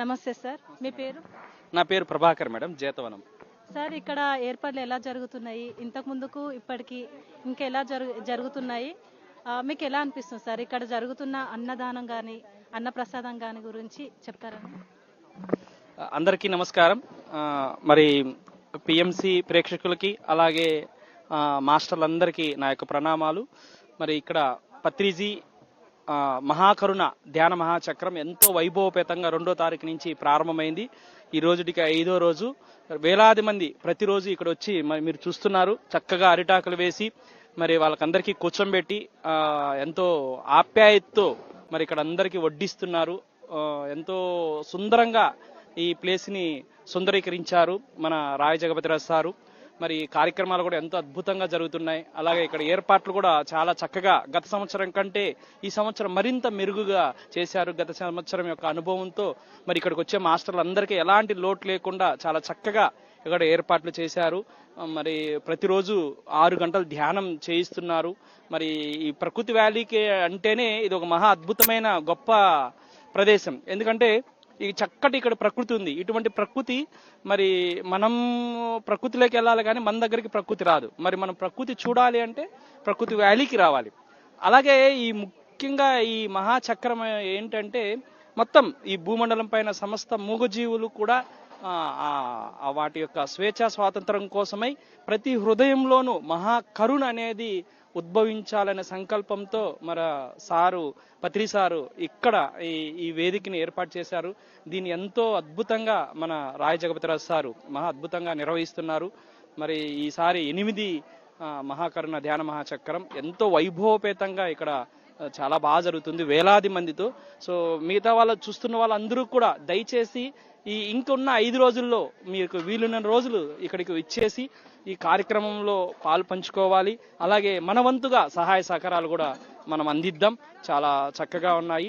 నమస్తే సార్, మీ పేరు? నా పేరు ప్రభాకర్ మేడం, జేతవనం. సార్, ఇక్కడ ఏర్పాట్లు ఎలా జరుగుతున్నాయి? ఇంతకు ముందుకు ఇప్పటికి ఇంకెలా జరుగుతున్నాయి? మీకు ఎలా అనిపిస్తుంది సార్ ఇక్కడ జరుగుతున్న అన్నదానం కానీ అన్నప్రసాదం కానీ గురించి చెప్తారా? అందరికీ నమస్కారం. మరి పిఎంసి ప్రేక్షకులకి అలాగే మాస్టర్లందరికీ నా యొక్క ప్రణామాలు. మరి ఇక్కడ పత్రిజీ మహాకరుణ ధ్యాన మహాచక్రం ఎంతో వైభవపేతంగా 2వ తారీఖు నుంచి ప్రారంభమైంది. ఈ రోజుకి 5వ రోజు. వేలాది మంది ప్రతిరోజు ఇక్కడ వచ్చి మరి మీరు చూస్తున్నారు, చక్కగా అరిటాకులు వేసి మరి వాళ్ళకందరికీ కూర్చోబెట్టి ఎంతో ఆప్యాయతతో మరి ఇక్కడ అందరికీ వడ్డిస్తున్నారు. ఎంతో సుందరంగా ఈ ప్లేస్ని సుందరీకరించారు మన రాయ జగపతిరాజు సారు. మరి కార్యక్రమాలు కూడా ఎంతో అద్భుతంగా జరుగుతున్నాయి. అలాగే ఇక్కడ ఏర్పాట్లు కూడా చాలా చక్కగా గత సంవత్సరం కంటే ఈ సంవత్సరం మరింత మెరుగుగా చేశారు. గత సంవత్సరం యొక్క అనుభవంతో మరి ఇక్కడికి వచ్చే మాస్టర్లు అందరికీ ఎలాంటి లోటు లేకుండా చాలా చక్కగా ఇక్కడ ఏర్పాట్లు చేశారు. మరి ప్రతిరోజు 6 గంటలు ధ్యానం చేయిస్తున్నారు. మరి ఈ ప్రకృతి వ్యాలీకి అంటేనే ఇది ఒక మహా అద్భుతమైన గొప్ప ప్రదేశం. ఎందుకంటే ఈ చక్కటి ఇక్కడ ప్రకృతి ఉంది. ఇటువంటి ప్రకృతి మరి మనం ప్రకృతిలోకి వెళ్ళాలి కానీ మన దగ్గరికి ప్రకృతి రాదు. మరి మనం ప్రకృతి చూడాలి అంటే ప్రకృతి వ్యాలీకి రావాలి. అలాగే ఈ ముఖ్యంగా ఈ మహాచక్రం ఏంటంటే మొత్తం ఈ భూమండలం పైన సమస్త మూగజీవులు కూడా వాటి యొక్క స్వేచ్ఛా స్వాతంత్రం కోసమై ప్రతి హృదయంలోనూ మహాకరుణ అనేది ఉద్భవించాలనే సంకల్పంతో మన సారు పత్రి సారు ఇక్కడ ఈ వేదికని ఏర్పాటు చేశారు. దీన్ని ఎంతో అద్భుతంగా మన రాయ జగపతిరాజు సారు మహా అద్భుతంగా నిర్వహిస్తున్నారు. మరి ఈసారి 8 మహాకరుణ ధ్యాన మహాచక్రం ఎంతో వైభవపేతంగా ఇక్కడ చాలా బాగా జరుగుతుంది వేలాది మందితో. సో మిగతా వాళ్ళు చూస్తున్న వాళ్ళందరూ కూడా దయచేసి ఇంకొన్న 5 రోజుల్లో మీకు వీలున్న రోజులు ఇక్కడికి ఇచ్చేసి ఈ కార్యక్రమంలో పాలు పంచుకోవాలి. అలాగే మన వంతుగా సహాయ సహకారాలు కూడా మనం అందిద్దాం. చాలా చక్కగా ఉన్నాయి.